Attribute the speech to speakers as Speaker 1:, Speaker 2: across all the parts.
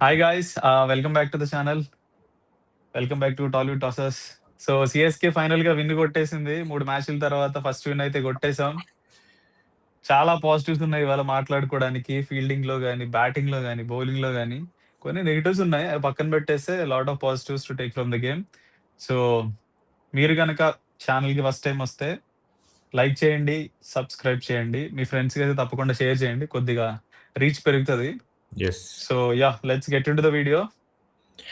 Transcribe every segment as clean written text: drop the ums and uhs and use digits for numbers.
Speaker 1: Hi guys, welcome back to the channel. Welcome back to Tollywood tossers. So CSK ఫైనల్‌గా win కొట్టేసింది. 3 మ్యాచ్‌ల తర్వాత first win అయితే కొట్టేసాం. చాలా పాజిటివ్స్ ఉన్నాయి ఇవాళ మాట్లాడుకోవడానికి. ఫీల్డింగ్‌లో గాని, బ్యాటింగ్‌లో గాని, బౌలింగ్‌లో గాని. కొన్ని నెగెటివ్స్ ఉన్నాయి. అవి పక్కన పెట్టేస్తే lot of positives to take from the game. So మీరు గనక ఛానల్‌కి ఫస్ట్ టైమ్ వస్తే లైక్ చేయండి, సబ్స్క్రైబ్ చేయండి. మీ ఫ్రెండ్స్‌కి అయితే తప్పకుండా షేర్ చేయండి. కొద్దిగా రీచ్ పెరుగుతది.
Speaker 2: Yes.
Speaker 1: So let's get into the video.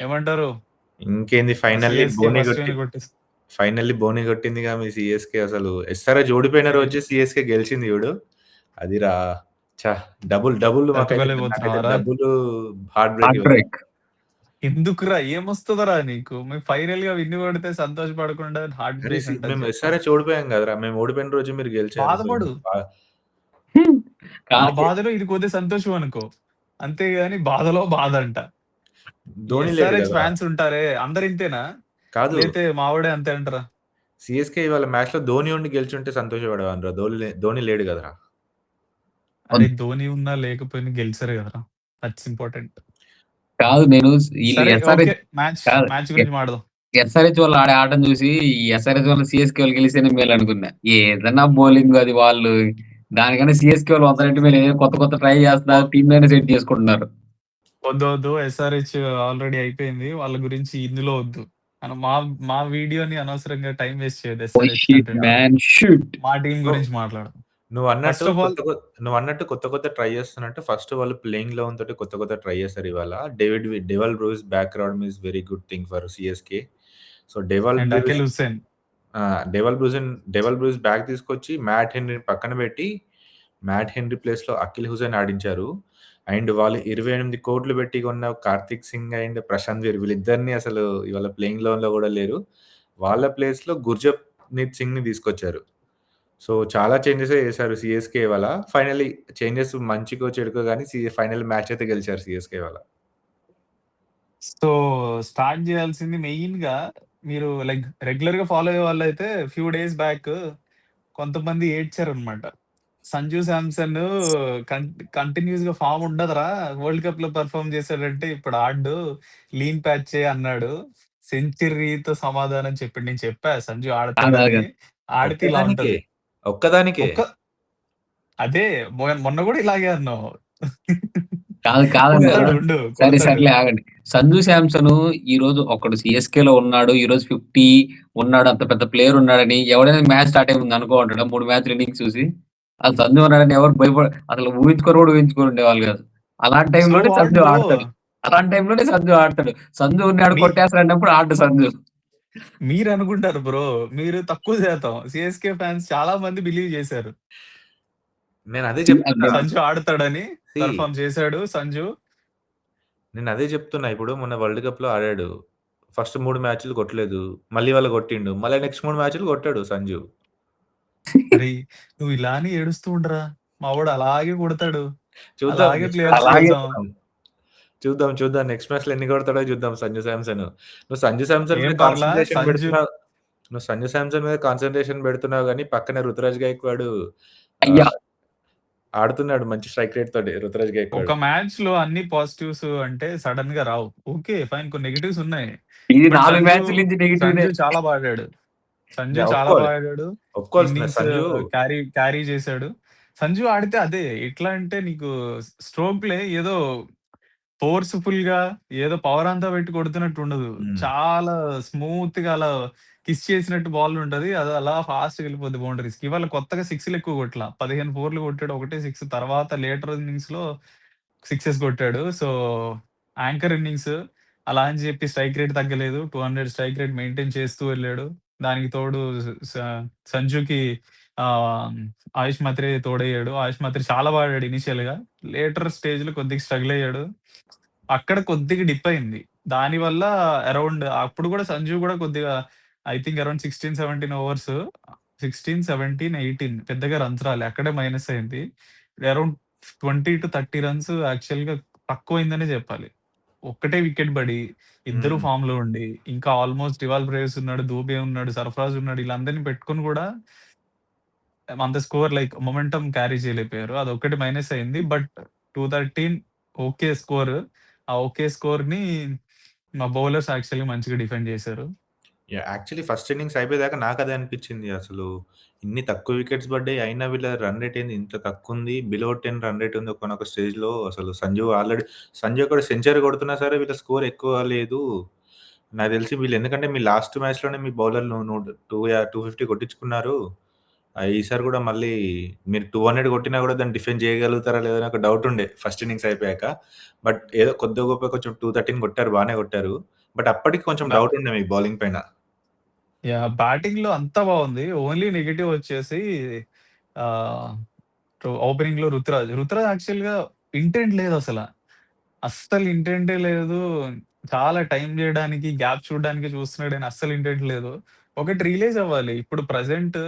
Speaker 1: ఏమంటారు?
Speaker 2: ఇంకేంది ఫైనల్లీ
Speaker 1: సీఎస్‌కే
Speaker 2: బోని
Speaker 1: ఫస్ట్
Speaker 2: కొట్టి
Speaker 1: విన్ కొట్టేసి
Speaker 2: ఫైనల్లీ బోని కొట్టిందిగా మీ సీఎస్‌కే అసలు. ఎస్ఆర్‌హెచ్ ఓడిపోయిన
Speaker 1: ఏ
Speaker 2: రోజే సీఎస్‌కే గెలిచింది చూడు. అదిరా ఛ! డబుల్ నాకైతే
Speaker 1: తట్టుకోలేకపోతున్నావారా?
Speaker 2: డబుల్ హార్ట్ బ్రేక్
Speaker 3: హార్ట్
Speaker 2: ఇవాళ.
Speaker 3: బ్రేక్.
Speaker 1: ఎందుకురా? ఏమొస్తదిరా నీకు? మేము ఫైనల్‌గా విన్ కొడితే సంతోషపడకుండా హార్ట్
Speaker 2: అరే!
Speaker 1: బ్రేక్ అంటావు
Speaker 2: మేము
Speaker 1: చెప్పు.
Speaker 2: ఎస్ఆర్‌హెచ్ ఓడిపోయాం కదరా! మేము ఓడిపోయిన రోజే మీరు గెలిచారు. సో,
Speaker 1: బాధపడు. ఆ
Speaker 3: కాదు.
Speaker 1: బాధలో ఇది కొద్దిగా సంతోషం అనుకో. అంతేగాని బాధలో బాధంట. ఈ
Speaker 2: ధోని లేడు
Speaker 1: ఎస్ఆర్‌హెచ్
Speaker 2: గదా!
Speaker 1: ఫ్యాన్స్ ఉంటారే అందరు ఇంతేనా?
Speaker 2: కాదు.
Speaker 1: లేతే మావోడే అంతే అంటారా?
Speaker 2: సీఎస్‌కే ఇవాళ మ్యాచ్‌లో ధోని ఉండి గెలిచుంటే సంతోషపడేవాడినిరా. ధోని లేడు కదరా!
Speaker 1: అరే! ధోని ఉన్నా లేకపోయినా గెలిచారు కదరా! That's important.
Speaker 3: కాదు నేను ఈళ్ళు
Speaker 1: సరే ఓకే.
Speaker 3: ఎస్ఆర్‌హెచ్
Speaker 1: మ్యాచ్
Speaker 3: కాదు.
Speaker 1: గురించి మాట్లాడదాం.
Speaker 3: ఎస్ఆర్‌హెచ్ వాళ్ళు ఆడే ఆటను చూసి ఈ ఎస్ఆర్‌హెచ్ వాళ్ళు సీఎస్‌కే వాళ్ళు గెలిస్తేనే మేలనుకున్నా. ఏదన్నా బౌలింగ్ అది వాళ్ళు దానికన్నా సీఎస్‌కే వాళ్ళు 100 రెట్లు మేలు. ఏదో కొత్త కొత్త ట్రై చేస్తున్నారు. టీమ్‌లోనే సెట్ చేసుకుంటున్నారు.
Speaker 1: వద్దు. ఎస్ఆర్‌హెచ్ ఆల్రెడీ అయిపోయింది. వాళ్ళ గురించి ఇందులో వద్దు. మా మా వీడియోని అనవసరంగా టైమ్ వేస్ట్ చేయొద్దు
Speaker 3: ఓహ్
Speaker 1: ఎస్ఆర్‌హెచ్
Speaker 3: షిట్
Speaker 1: కంటెంట్‌లో.
Speaker 3: Man shit.
Speaker 1: మా టీమ్
Speaker 2: సో
Speaker 1: గురించి మాట్లాడదాం.
Speaker 2: నువ్వన్నట్టు
Speaker 1: ఫస్ట్ ఆఫ్ ఆల్
Speaker 2: కొత్త ట్రై చేస్తున్నట్టు ఫస్ట్ వాళ్ళు ప్లేయింగ్ 11 తోటి కొత్త ట్రై చేశారు ఇవాళ. డెవల్ బ్రూస్ బ్యాక్ రావడం is very good thing for CSK. So,
Speaker 1: and Akeal Hosein.
Speaker 2: Dewald Brevis back తీసుకొచ్చి మ్యాట్ హెన్రీని పక్కన పెట్టి, మ్యాట్ హెన్రీ ప్లేస్‌లో అఖిల్ హుసేన్ ఆడించారు. అండ్ వాళ్ళు 28,00,00,000 పెట్టి కొన్న కార్తిక్ సింగ్ అండ్ ప్రశాంత్ వీర్ వీళ్ళిద్దరిని అసలు ఇవాళ ప్లేయింగ్ 11లో కూడా లేరు. వాళ్ళ ప్లేస్‌లో గుర్జప్‌నీత్ సింగ్‌ని తీసుకొచ్చారు. సో, చాలా చేంజెసే చేశారు సీఎస్‌కే ఇవాళ. ఫైనల్లీ చేంజెస్ మంచికో, చెడుకో గాని ఫైనల్ మ్యాచ్ అయితే గెలిచారు సీఎస్‌కే ఇవాళ.
Speaker 1: సో స్టార్ట్ చేయాల్సింది మెయిన్‌గా మీరు లైక్ రెగ్యులర్‌గా ఫాలో అయ్యే వాళ్ళైతే ఫ్యూ డేస్ బ్యాక్ కొంతమంది ఏడ్చారన్నమాట. సంజు శాంసన్ కంటిన్యూస్‌గా ఫార్మ్ ఉండదురా! వరల్డ్ కప్‌లో పెర్ఫార్మ్ చేసాడంటే ఇప్పుడు ఆడడు. లీన్ ప్యాచే అన్నాడు. సెంచరీతో సమాధానం చెప్పాడు. నేను చెప్పా సంజు
Speaker 3: కాదు
Speaker 1: ఆడతాడని.
Speaker 3: ఆగు.
Speaker 1: ఆడితే ఇలా
Speaker 2: ఒక్కదానికే.
Speaker 1: ఉంటది.
Speaker 2: ఒక్కదానికే.
Speaker 1: ఒక్క అదే మొన్న కూడా ఇలాగే అన్నావు.
Speaker 3: కాదన్నారు.
Speaker 1: కొడతాడు ఉండు.
Speaker 3: సరే
Speaker 1: కొడతాడు.
Speaker 3: సర్లే ఆగండి. సంజు శాంసన్ ఈరోజు ఒకడు సీఎస్‌కేలో ఉన్నాడు. ఈరోజు 50 ఉన్నాడు. అంత పెద్ద ప్లేయర్ ఉన్నాడని ఎవడైనా మ్యాచ్ స్టార్ట్ అయ్యే ముందు అనుకోంటాడా 3 మ్యాచ్‌ల ఇన్నింగ్స్ చూసి? అసలు సంజు ఉన్నాడని ఎవరు అసలు ఊహించుకొని కూడా ఊహించుకొని ఉండేవాళ్ళు కాదు. అలాంటి
Speaker 1: సో
Speaker 3: టైంలోనే
Speaker 1: వాట్
Speaker 3: సంజు
Speaker 1: బ్రో?
Speaker 3: ఆడతాడు. అలాంటి టైంలోనే సంజు ఆడతాడు. సంజు ఉన్నాడు
Speaker 1: మీ
Speaker 3: కొట్టేస్తాడన్నప్పుడు ఆడడు సంజు.
Speaker 1: మీరనుకుంటారు బ్రో. మీరు తక్కువ శాతం. సీఎస్‌కే ఫ్యాన్స్ చాలా మంది బిలీవ్ చేశారు.
Speaker 2: నేనదే
Speaker 3: అంటే
Speaker 2: చెప్తున్నా.
Speaker 1: సంజు ఆడతాడని.
Speaker 2: సీ
Speaker 1: పెర్ఫార్మ్ చేసాడు సంజు.
Speaker 2: నేనదే చెప్తున్నా. ఇప్పుడు మొన్న వరల్డ్ కప్‌లో ఆడాడు. ఫస్ట్ 3 మ్యాచ్‌లు కొట్టలేదు. మళ్ళీ ఇవాళ కొట్టిండు. మళ్ళా నెక్స్ట్ 3 మ్యాచ్‌లు కొట్టాడు సంజు.
Speaker 1: అరేయ్! నువ్వు ఇలానే ఏడుస్తూ ఉండరా. మావోడు అలాగే కొడతాడు.
Speaker 2: చూద్దాం
Speaker 1: అలాగే
Speaker 2: నెక్స్ట్
Speaker 1: ప్లేయర్స్
Speaker 2: మ్యాచ్‌లో
Speaker 3: అలాగే
Speaker 1: చూద్దాం.
Speaker 2: చూద్దాం. చూద్దాం. నెక్స్ట్ మ్యాచ్‌లో ఎన్ని కొడతాడో చూద్దాం సంజు శాంసన్. నువ్వు సంజు శాంసన్
Speaker 1: ఏం
Speaker 2: మీద
Speaker 1: పర్లా
Speaker 2: కాన్సంట్రేషన్
Speaker 1: సంజు
Speaker 2: పెడుతున్నావు. నువ్వు సంజు శాంసన్ మీద కాన్సంట్రేషన్ పెడుతున్నావు గానీ, పక్కన రుతురాజ్ గైక్వాడ్
Speaker 3: అయ్యా!
Speaker 2: ఆహ్, ఆడుతున్నాడు మంచి స్ట్రైక్ రేట్ తోటి రుతురాజ్
Speaker 1: ఒక
Speaker 2: గైక్వాడ్.
Speaker 1: మ్యాచ్‌లో అన్ని పాజిటివ్స్ అంటే సడెన్‌గా రావు. ఓకే. ఫైన్ కొన్ని నెగెటివ్స్ ఉన్నాయి.
Speaker 3: ఇది
Speaker 1: బట్
Speaker 3: 4 మ్యాచ్‌ల నుంచి నెగెటివ్‌నే.
Speaker 1: సంజు చాలా బాగా ఆడాడు. సంజు
Speaker 2: యాహ్!
Speaker 1: చాలా బాగా ఆడాడు.
Speaker 2: ఒప్పుకోవాల్సిందే.
Speaker 1: ఇన్నింగ్స్ క్యారీ చేసాడు. సంజు ఆడితే అదే ఎట్లా అంటే నీకు స్ట్రోక్ ప్లే ఏదో ఫోర్స్‌ఫుల్‌గా ఏదో పవర్ అంతా పెట్టి కొడుతున్నట్టు ఉండదు.
Speaker 2: హ్మ్.
Speaker 1: చాలా స్మూత్‌గా అలా కిస్ చేసినట్టు బాల్ ఉంటది. అది అలా ఫాస్ట్‌గా వెళ్ళిపోద్ది బౌండరీస్‌కి. ఇవాళ కొత్తగా సిక్స్‌లు ఎక్కువ కొట్టల. 15 ఫోర్‌లు కొట్టాడు. ఒకటే సిక్స్ తర్వాత లేటర్ ఇన్నింగ్స్‌లో సిక్సెస్ కొట్టాడు. సో, యాంకర్ ఇన్నింగ్స్ అలా అని చెప్పి స్ట్రైక్ రేట్ తగ్గలేదు. 200 స్ట్రైక్ రేట్ మెయింటైన్ చేస్తూ వెళ్ళాడు. దానికి తోడు స సంజుకి ఆహ్, ఆయుష్ మత్రే తోడయ్యాడు. ఆయుష్ మత్రే చాలా బాగా ఆడాడు ఇనీషియల్‌గా. లేటర్ స్టేజ్‌లో కొద్దిగా స్ట్రగుల్ అయ్యాడు. అక్కడ కొద్దిగా డిప్ అయింది. దానివల్ల అరౌండ్ అప్పుడు కూడా సంజు కూడా కొద్దిగా ఐ థింక్ అరౌండ్ 16, 17 ఓవర్స్ 16, 17, 18 పెద్దగా రన్స్ రాలే. అక్కడే మైనస్ అయింది. అరౌండ్ 20-30 రన్స్ యాక్చువల్‌గా తక్కువైందనే చెప్పాలి. ఒక్కటే వికెట్ పడి, ఇద్దరు
Speaker 2: హ్మ్.
Speaker 1: ఫార్మ్‌లో ఉండి, ఇంకా ఆల్‌మోస్ట్ డివాల్ బ్రేవిస్ ఉన్నాడు, దూబే ఉన్నాడు, సర్ఫరాజ్ ఉన్నాడు. ఈళ్ళందరిని పెట్టుకొని కూడా అంత స్కోర్ లైక్ మొమెంటమ్ క్యారీ చేయలేకపోయారు. అదొక్కటి మైనస్ అయింది. But 213 okay score. ఆ ఒకే స్కోర్‌ని మా బౌలర్స్ యాక్చువల్‌గా మంచిగా డిఫెండ్ చేశారు.
Speaker 2: యాక్చువల్లీ ఫస్ట్ ఇన్నింగ్స్ అయిపోయేదాకా నాకదే అనిపిచ్చింది. అసలు ఇన్ని తక్కువ వికెట్స్ పడ్డాయి. అయినా వీళ్ళ రన్ రేట్ ఏంది ఇంత తక్కువుంది. బిలో 10 రన్ రేట్ ఉంది ఒకానొక స్టేజ్‌లో. అసలు సంజు కూడా సెంచరీ కొడుతున్నా సరే వీళ్ళ స్కోర్ ఎక్కువ లేదు. నాకు తెలిసి వీళ్ళు ఎందుకంటే మీ లాస్ట్ మ్యాచ్‌లోనే మీ బౌలర్‌లు 250 కొట్టించుకున్నారు. ఈసారి కూడా మళ్ళీ మీరు 200 కొట్టినా కూడా దాన్ని డిఫెండ్ చేయగలుగుతారా లేదా అని ఒక డౌట్ ఉండే ఫస్ట్ ఇన్నింగ్స్ అయిపోయాక. బట్ ఏదో కొద్దో గొప్పో కొంచెం 213 కొట్టారు. బానే కొట్టారు. బట్ అప్పటికి కొంచెం
Speaker 1: బా
Speaker 2: డౌట్ ఉండే మీ బౌలింగ్ పైన.
Speaker 1: బ్యాటింగ్‌లో అంతా బావుంది. ఓన్లీ నెగెటివ్ వచ్చేసి ఆహ్, ఓపెనింగ్‌లో రుతురాజ్. రుతురాజ్ యాక్చువల్‌గా ఇంటెంట్ లేదసల. అస్సలు ఇంటెంటే లేదు. చాలా టైమ్ జేయడానికి, గ్యాప్ చూడడానికి చూస్తున్నాడు గాని అస్సలు ఇంటెంట్ లేదు. ఒకటి రియలైజ్ అవ్వాలి. ఇప్పుడు ప్రెజెంట్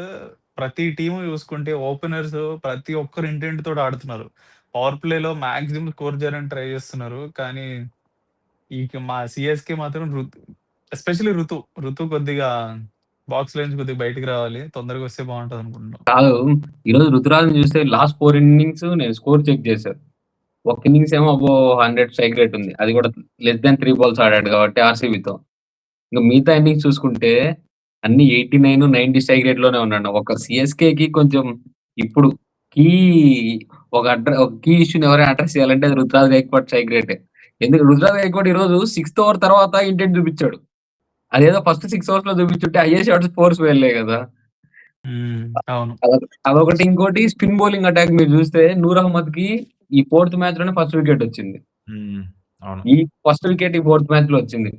Speaker 1: ప్రతి టీమ్ చూసుకుంటే ఓపెనర్స్ ప్రతి ఒక్కరు ఇంటెంట్ తోటి ఆడుతున్నారు. పవర్ ప్లేలో మాక్సిమం స్కోర్ చేయాలని ట్రై చేస్తున్నారు. కానీ మా సీఎస్‌కే మాత్రం ఎస్పెషల్లీ ఋతు కొద్దిగా బాక్స్‌లో నుంచి కొద్దిగా బయటికి రావాలి. తొందరగా వస్తే బావుంటదనుకుంటున్నాం.
Speaker 3: కాదు. ఈరోజు రుతురాజ్‌ని చూస్తే లాస్ట్ 4 ఇన్నింగ్స్ నేను స్కోర్ చెక్ చేశాను. ఒక ఇన్నింగ్స్ ఏమో అబోవ్ 100 స్ట్రైక్ రేట్ ఉంది. అది కూడా లెస్ థాన్ 3 బాల్స్ ఆడాడు కాబట్టి ఆర్‌సీబీతో. ఇంక మిగతా ఇన్నింగ్స్ చూసుకుంటే అన్నీ 89, 90 స్ట్రైక్ రేట్‌లోనే ఉన్నాడు. ఒక సీఎస్‌కేకి కొంచెం ఇప్పుడు కీ ఒక కీ ఇష్యూని ఎవరైనా అడ్రెస్ చేయాలంటే అది రుతురాజ్ గైక్వాడ్ స్ట్రైక్ రేటే. ఎందుకు రుతురాజ్ గైక్వాడ్ ఈరోజు సిక్స్త్ ఓవర్ తర్వాత ఇంటెంట్ చూపించాడు. అదేదో ఫస్ట్ 6 ఓవర్స్‌లో చూపించుంటే అయ్యే షాట్స్ ఫోర్స్ వెళ్ళే కదా!
Speaker 1: హ్మ్. అవును.
Speaker 3: అదొకటి. ఇంకోటి స్పిన్ బౌలింగ్ అటాక్ మీరు చూస్తే నూర్ అహ్మద్‌కి ఈ ఫోర్త్ మ్యాచ్‌లోనే ఫస్ట్ వికెట్ వచ్చింది.
Speaker 2: హ్మ్. అవును.
Speaker 3: ఈ ఫస్ట్ వికెట్ ఈ ఫోర్త్ మ్యాచ్‌లో వచ్చింది.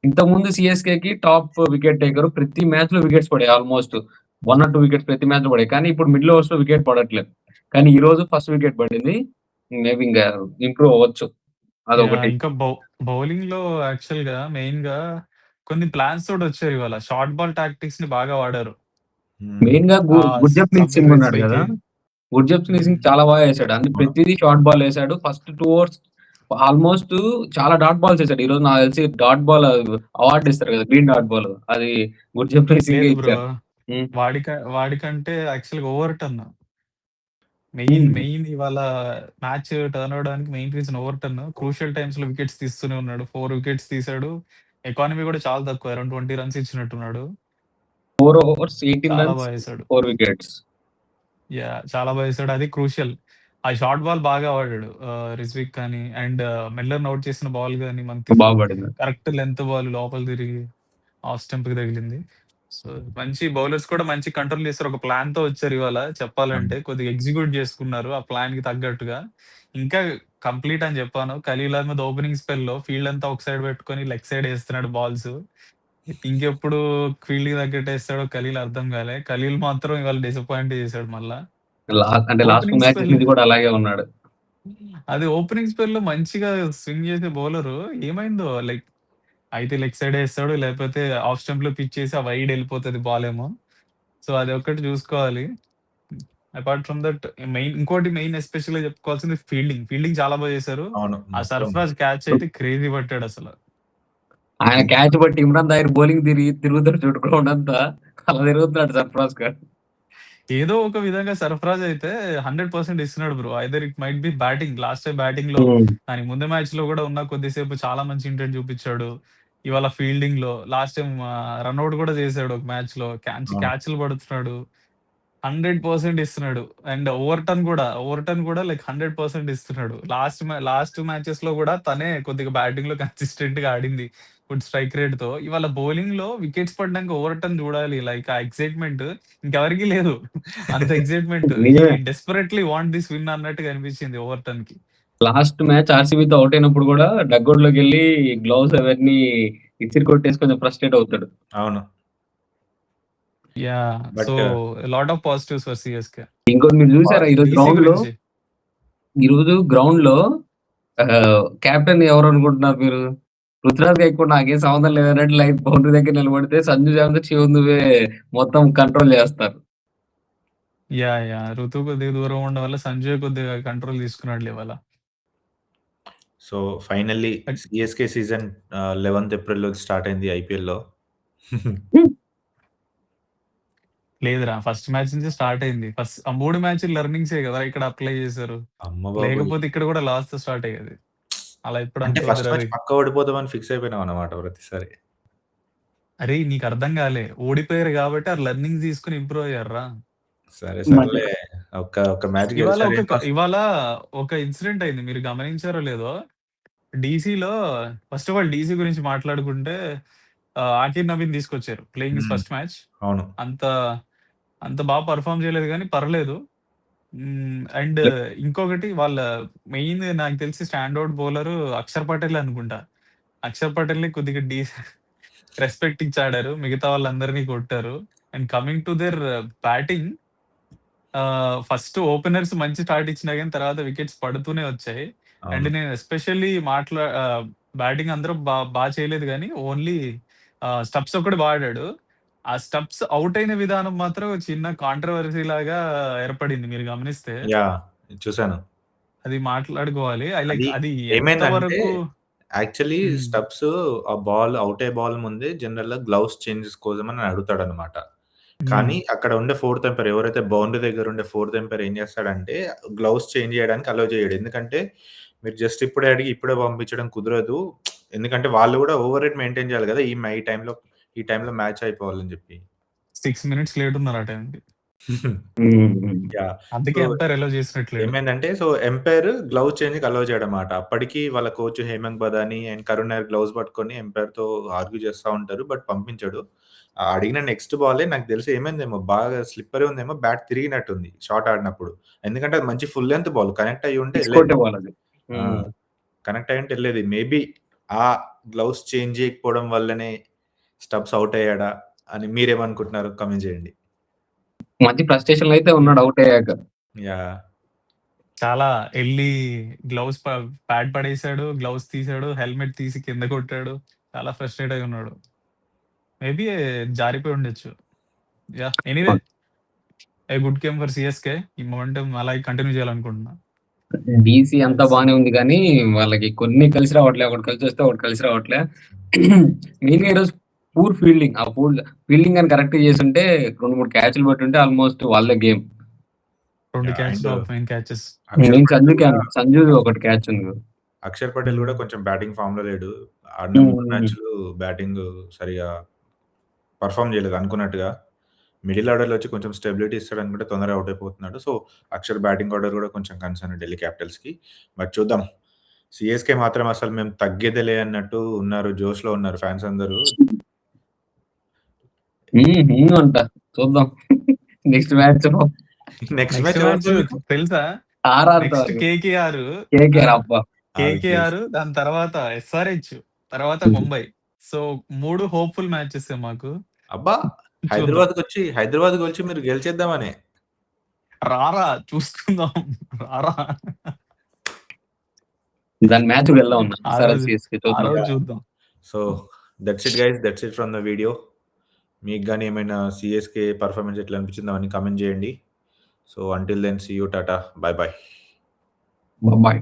Speaker 3: ఇంతకుముందు సీఎస్‌కేకి టాప్ వికెట్ టేకర్ ప్రతి మ్యాచ్‌లో వికెట్స్ పడాయి ఆల్‌మోస్ట్ 1 ఆర్ 2 వికెట్స్ ప్రతి మ్యాచ్‌లో పడాయి. కానీ ఇప్పుడు మిడిల్ ఓవర్స్‌లో వికెట్ పడట్లేదు. కానీ ఈరోజు ఫస్ట్ వికెట్ పడింది. మేబీ ఇంగా ఇంప్రూవ్ అవ్వచ్చు. అదొకటి.
Speaker 1: ఇంకా బౌలింగ్‌లో యాక్చువల్‌గా మెయిన్‌గా కొన్ని ప్లాన్స్ తోటొచ్చారు ఇవాళ. షార్ట్ బాల్ టాక్టిక్స్‌ని బాగా వాడారు.
Speaker 2: హ్మ్.
Speaker 3: మెయిన్‌గా గుర్జప్‌ప్రీత్
Speaker 1: సబ్బర్
Speaker 3: సింగ్ ఉన్నాడు గదా!
Speaker 1: రిజ్వీకి.
Speaker 3: గుర్జప్‌ప్రీత్
Speaker 1: హ్మ్.
Speaker 3: సింగ్ చాలా బాగా ఏసాడు.
Speaker 2: అవును.
Speaker 3: ప్రతిదీ షార్ట్ బాల్ ఏసాడు. ఫస్ట్ 2 ఓవర్స్ ఆల్‌మోస్ట్ చాలా డాట్ బాల్స్ ఏసాడు. ఈరోజు నాకు తెలిసి డాట్ బాల్ అవార్డ్ ఇస్తారు గదా! Green dot ball. అది గుర్జప్‌ప్రీత్ సింగే
Speaker 1: లేదు బ్రో.
Speaker 3: ఇచ్చారు. హ్మ్.
Speaker 1: వాడికంటే యాక్చువల్‌గా ఓవర్‌టర్న్.
Speaker 3: హ్మ్.
Speaker 1: మెయిన్ ఇవాళ మ్యాచ్ టర్న్ అవ్వడానికి మెయిన్ రీజన్ ఓవర్‌టర్న్. క్రూషియల్ టైమ్స్‌లో వికెట్స్ తీస్తూనే ఉన్నాడు. 4 వికెట్స్ తీసాడు. ఎకానమీ కూడా చాలా తక్కువ. Around 20 runs ఇచ్చినట్టున్నాడు.
Speaker 3: 4 ఓవర్స్ 18
Speaker 1: చాలా
Speaker 3: రన్స్,
Speaker 1: బా ఏసాడు.
Speaker 3: 4 వికెట్స్.
Speaker 1: చాలా బా ఏసాడు. అది క్రూషియల్. ఆ షార్ట్ బాల్ బాగా వాడాడు. రిజ్విక్ కానీ అండ్ మిల్లర్‌ని ఔట్ చేసిన బాల్ గాని మనకి
Speaker 3: బా పడింది.
Speaker 1: కరెక్ట్ లెంత్ బాల్ లోపల తిరిగి ఆఫ్ స్టంప్‌కి తగిలింది. సో, మంచి బౌలర్స్ కూడా మంచి కంట్రోల్ చేసారు. ఒక ప్లాన్‌తో వచ్చారు ఇవాళ
Speaker 2: అవును.
Speaker 1: చెప్పాలంటే. కొద్దిగా ఎగ్జిక్యూట్ చేసుకున్నారు ఆ ప్లాన్‌కి తగ్గట్టుగా. ఇంకా కంప్లీట్ అని చెప్పాను. ఖలీల్ అహ్మద్ ఓపెనింగ్ స్పెల్‌లో ఫీల్డ్ అంతా ఒక సైడ్ పెట్టుకొని లెగ్ సైడ్ ఏస్తున్నాడు బాల్స్. ఇంకెప్పుడు ఫీల్డ్‌కి తగ్గట్టు ఏస్తాడో ఖలీల్ అర్థం కాలే. ఖలీల్ మాత్రం ఇవాళ డిసప్పాయింట్ చేసాడు మళ్ళా.
Speaker 3: అంటే లాస్ట్ 2
Speaker 1: ఓపెనింగ్
Speaker 3: మ్యాచెస్
Speaker 1: స్పెల్
Speaker 3: నుంచి కూడా అలాగే ఉన్నాడు.
Speaker 1: అది ఓపెనింగ్ స్పెల్‌లో మంచిగా స్వింగ్ చేసే బౌలరు ఏమైందో అయితే లెగ్ సైడ్ ఏస్తాడు. లేకపోతే ఆఫ్ స్టంప్‌లో పిచ్ చేసి ఆ వైడ్ ఎళ్ళిపోతది బాలేమో. సో, అదొక్కటి చూసుకోవాలి. అపార్ట్ ఫ్రమ్ దట్ మెయిన్ ఎస్పెషల్‌గా చెప్పుకోవాల్సింది ఫీల్డింగ్. ఫీల్డింగ్ చాలా బా చేశారు.
Speaker 2: అవును.
Speaker 1: ఆ
Speaker 2: మొత్తం
Speaker 1: సర్ఫరాజ్ క్యాచ్ అయితే క్రేజీ పట్టాడసల.
Speaker 3: ఆయన క్యాచ్ పట్టి ఇమ్రాన్ తాహిర్ బౌలింగ్ తిరుగుతాడు చూడు గ్రౌండ్ అంతా. అలా తిరుగుతున్నాడు సర్ఫరాజ్ ఖాన్.
Speaker 1: ఏదో ఒక విధంగా సర్ఫరాజ్ అయితే 100% ఇస్తున్నాడు bro. Either it might be batting. Last time బ్యాటింగ్‌లో
Speaker 3: హ్మ్.
Speaker 1: దానికి ముందు మ్యాచ్‌లో కూడా ఉన్న కొద్దిసేపు చాలా మంచి ఇంటెంట్ చూపిచ్చాడు. ఇవాళ ఫీల్డింగ్‌లో లాస్ట్ టైమ్ రనౌట్ కూడా చేసాడు ఒక మ్యాచ్‌లో.
Speaker 2: అవును.
Speaker 1: క్యాచ్‌లు పడుతున్నాడు. 100% ఇస్తున్నాడు. అండ్ ఓవర్‌టన్ కూడా 100% ఇస్తున్నాడు. లాస్ట్ మ్యాచెస్‌లో కూడా తనే కొద్దిగా బ్యాటింగ్‌లో కన్సిస్టెంట్‌గా ఆడింది. గుడ్ స్ట్రైక్ రేట్‌తో. ఇవాళ బౌలింగ్‌లో వికెట్స్ పడ్డాక ఓవర్‌టన్ చూడాలి. ఆ ఎక్సైట్‌మెంట్ ఇంకెవరికీ లేదు. అంత ఎక్సైట్‌మెంట్. హి
Speaker 3: నిజమే.
Speaker 1: డెస్పరేట్‌లీ వాంట్ దిస్ విన్ అన్నట్టుగా అనిపించింది ఓవర్‌టన్‌కి.
Speaker 3: లాస్ట్ మ్యాచ్ ఆర్‌సీబీతో ఔట్ అయినప్పుడు గూడా డగౌట్‌లోకెళ్ళి గ్లౌస్ అవన్నీ ఇసిరి కొట్టేసి కొంచెం ఫ్రస్ట్రేట్ అవుతాడు.
Speaker 2: అవును.
Speaker 1: So,
Speaker 2: but
Speaker 1: lot of positives for CSK.
Speaker 3: ఇంకోటి మీరు చూసారా
Speaker 1: డీసీ గురించి
Speaker 3: ఈరోజు గ్రౌండ్‌లో కెప్టెన్ ఎవరు అనుకుంటున్నారు మీరు? పృథ్వీరాజ్ గైక్వాడ్ నాకేం సంబంధం లేదన్నట్టు లైన్ బౌండరీ దగ్గర నిలబడితే సంజు శాంసన్ శివం దుబే మొత్తం కంట్రోల్ చేస్తారు.
Speaker 1: ఋతువు కొద్దిగా దూరం ఉండడం వల్ల సంజయ్ కొద్దిగా కంట్రోల్ తీసుకున్నాడులే ఇవాళ.
Speaker 2: సో, ఫైనల్లీ సీఎస్‌కే సీజన్ 11థ్ ఏప్రిల్‌లో స్టార్ట్ అయింది ఐపీఎల్‌లో.
Speaker 1: లేదురా ఫస్ట్ మ్యాచ్ నుంచే స్టార్ట్ అయింది. ఆ 3 మ్యాచ్‌లు లెర్నింగ్సే గదా! ఇక్కడ అప్లై చేశారు.
Speaker 2: అమ్మ బాబోయ్!
Speaker 1: లేకపోతే ఇక్కడ కూడా లాస్‌తో స్టార్ట్ అయ్యేది. అలా ఎప్పుడు
Speaker 2: అంటే ఫస్ట్
Speaker 1: అనుకోవద్దురా
Speaker 2: మ్యాచ్
Speaker 1: రేయ్!
Speaker 2: పక్కా ఓడిపోతామని ఫిక్స్ అయిపోయినామన్నమాట ప్రతిసారి.
Speaker 1: అరేయ్! నీకు అర్థం కాలే. ఓడిపోయారు కాబట్టి ఆ లెర్నింగ్స్ తీసుకొని ఇంప్రూవ్ అయ్యారురా.
Speaker 2: సరే
Speaker 3: మధ్య
Speaker 2: సర్లే. ఒక మ్యాచ్ గెలిచారేంటి ఫస్ట్.
Speaker 1: ఇవాళ ఒక ఇన్సిడెంట్ అయింది. మీరు గమనించారో లేదో? డీసీలో ఫస్ట్ ఆఫ్ ఆల్ డీసీ గురించి మాట్లాడుకుంటే ఆకిర్ నవీన్ తీసుకొచ్చారు. ప్లేయింగ్ హిస్
Speaker 2: హ్మ్.
Speaker 1: First match.
Speaker 2: అవును.
Speaker 1: అంత అంత పెర్ఫార్మ్ చేయలేదు గానీ పర్లేదు. అండ్ ఇంకొకటి వాళ్ళ మెయిన్ నాకు తెలిసి stand out bowler Axar Patel అనుకుంటా. అక్షర్ పటేల్‌ని కొద్దిగా రెస్పెక్ట్ ఇచ్చి ఆడారు. మిగతా వాళ్ళందరిని కొట్టారు. And coming to their batting first openers మంచి స్టార్ట్ ఇచ్చినా గాని తర్వాత వికెట్స్ పడుతూనే వచ్చాయి. అండ్
Speaker 2: అవును.
Speaker 1: నేను ఎస్పెషల్లీ బ్యాటింగ్ అందరూ చేయలేదు గానీ ఓన్లీ స్టబ్స్ ఒక్కడు ఆడాడు. ఆ స్టబ్స్ ఔట్ అయిన విధానం మాత్రం చిన్న కాంట్రోవర్సీ లాగా ఏర్పడింది మీరు గమనిస్తే.
Speaker 2: యాహ్! చూసాను.
Speaker 1: అది మాట్లాడుకోవాలి.
Speaker 2: అది
Speaker 1: అది ఎంత
Speaker 2: ఏమైందంటే
Speaker 1: వరకు
Speaker 2: యాక్చువల్లీ
Speaker 1: హ్మ్.
Speaker 2: స్టబ్స్ ఆ బాల్ ఔట్ అయ్యే బాల్ ముందే జనరల్‌గా గ్లౌస్ చేంజెస్ కోసమని అడుగుతాడన్నమాట.
Speaker 1: హ్మ్.
Speaker 2: కానీ అక్కడ ఉండే ఫోర్త్ ఎంపైర్ ఎవరైతే బౌండరీ దగ్గర ఉండే ఫోర్త్ ఎంపైర్ ఏం చేస్తాడంటే గ్లౌస్ చేంజ్ చేయడానికి అలో చేయడు. ఎందుకంటే మీరు జస్ట్ ఇప్పుడే అడిగి ఇప్పుడే పంపించడం కుదరదు. ఎందుకంటే వాళ్ళు కూడా ఓవర్ రేట్ మెయింటైన్ చేయాలి కదా! ఈ టైమ్‌లో మ్యాచ్ అయిపోవాలని చెప్పి.
Speaker 1: 6 మినిట్స్ లేట్ ఉన్నారు ఆ టైంకి.
Speaker 2: యాహ్! సో
Speaker 1: అందుకే ఎంపైర్ ఎలో చేసినట్టు లేడు.
Speaker 2: ఏమైందంటే ఎంపైర్ గ్లౌస్ చేంజ్‌కి అలౌ చేయడన్నమాట. అప్పటికి వాళ్ళ coach Hemant Badani and Karun Nair gloves పట్టుకొని ఎంపైర్‌తో ఆర్గ్యూ చేస్తా ఉంటారు. బట్ పంపించడు. అడిగిన నెక్స్ట్ బాలే నాకు తెలిసి ఏమైందేమో బాగా స్లిప్పరీ ఉందేమో బ్యాట్ తిరిగినట్టుంది షాట్ ఆడినప్పుడు. ఎందుకంటే అది మంచి ఫుల్ లెంగ్త్ బాల్ కనెక్ట్ అయ్యి ఉంటే
Speaker 3: 6
Speaker 2: ఎళ్ళేది.
Speaker 3: కొట్టేవాళ్ళది.
Speaker 2: ఆ! కనెక్ట్ అయ్యుంటే ఎళ్ళేది. మేబీ ఆ గ్లౌస్ చేంజ్ చేయకపోవడం వల్లనే స్టబ్స్ ఔట్ అయ్యాడా అని మీరేమనుకుంటున్నారు? కామెంట్ చేయండి.
Speaker 3: మంచి ఫ్రస్ట్రేషన్‌లో అయితే ఉన్నాడు ఔట్ అయ్యాక.
Speaker 2: యాహ్!
Speaker 1: చాలా ఎళ్లి గ్లౌస్ ప్యాడ్ పడేసాడు. గ్లౌస్ తీసాడు. హెల్మెట్ తీసి కింద కొట్టాడు. చాలా ఫ్రస్ట్రేట్ అయ్యి ఉన్నాడు. మేబీ జారిపోయి ఉండొచ్చు. Yeah! Anyway a good game for CSK. ఈ మొమెంటం అలాగే కంటిన్యూ చేయాలనుకుంటున్నా.
Speaker 3: డీసీ అంతా
Speaker 1: యెస్.
Speaker 3: బానే ఉంది గానీ, వాళ్ళకి కొన్ని కలిసి రావట్లే. ఒకటి కలిసొస్తే ఒకటి కలిసి రావట్లే. మెయిన్‌గా ఈరోజు పూర్ ఫీల్డింగ్. ఆ ఫీల్డింగ్ గాని కరెక్ట్‌గా చేసుంటే 2, 3 క్యాచ్‌లు పట్టుంటే ఆల్‌మోస్ట్ వాళ్ళదే game.
Speaker 1: 2
Speaker 2: yeah!
Speaker 1: Catches
Speaker 2: and
Speaker 1: of main catches.
Speaker 2: Axar
Speaker 3: main
Speaker 2: Patel కూడా
Speaker 3: సంజుది ఒకటి క్యాచ్ ఉంది.
Speaker 2: అక్షర్ పటేల్ గూడా
Speaker 1: హ్మ్.
Speaker 2: కొంచెం బ్యాటింగ్ ఫార్మ్‌లో లేడు. ఆడిన 3
Speaker 3: హ్మ్.
Speaker 2: మ్యాచ్‌లు బ్యాటింగ్ సరిగ్గా పెర్ఫార్మ్ చేయలేదు అనుకున్నట్టుగా. మిడిల్ ఆర్డర్‌లో వచ్చి కొంచెం స్టెబిలిటీ ఇస్తాడనుకుంటే తొందరగా ఔట్ అయిపోతున్నాడు. సో, అక్షర్ బ్యాటింగ్ ఆర్డర్ గూడా కొంచెం కన్సర్న్ ఢిల్లీ క్యాపిటల్స్‌కి. బట్ చూద్దాం. సీఎస్‌కే మాత్రం అసలు మేము తగ్గేదేలే అన్నట్టు ఉన్నారు. జోష్‌లో ఉన్నారు ఫ్యాన్స్ అందరూ.
Speaker 3: అంట. చూద్దాం. నెక్స్ట్ మ్యాచ్‌లో
Speaker 2: నెక్స్ట్
Speaker 1: నెక్స్ట్
Speaker 2: మ్యాచ్
Speaker 1: మ్యాచ్
Speaker 2: ఎవరితో మీకు?
Speaker 1: తెలుసా?
Speaker 3: ఆర్ఆర్‌తో
Speaker 1: నెక్స్ట్ కేకేఆర్. ఆ!
Speaker 3: కేకేఆర్ అబ్బా!
Speaker 1: కేకేఆర్ దాని తర్వాత ఎస్ఆర్‌హెచ్ తర్వాత ముంబై. సో 3 హోప్‌ఫుల్ మ్యాచెసే మాకు.
Speaker 2: అబ్బా!
Speaker 1: చూద్దాం.
Speaker 2: హైదరాబాద్‌కొచ్చి మీరు గెలిచేద్దామనే.
Speaker 1: రారా చూసుకుందాం. రారా.
Speaker 3: దాని మ్యాచ్‌కి వెళ్దాం.
Speaker 1: ఆ
Speaker 3: సరే
Speaker 1: రోజు
Speaker 3: సీఎస్‌కే
Speaker 1: ఆ
Speaker 3: చూద్దాం.
Speaker 1: రోజు
Speaker 2: యాహ్!
Speaker 1: చూద్దాం.
Speaker 2: So, that's it guys. That's it from the video. మీకు గాని ఏమైనా సీఎస్‌కే పెర్ఫార్మన్స్ ఎట్లా అనిపించిందో అవన్నీ కామెంట్ చేయండి. So, until then see you. Ta-ta. Bye bye.
Speaker 3: Bye.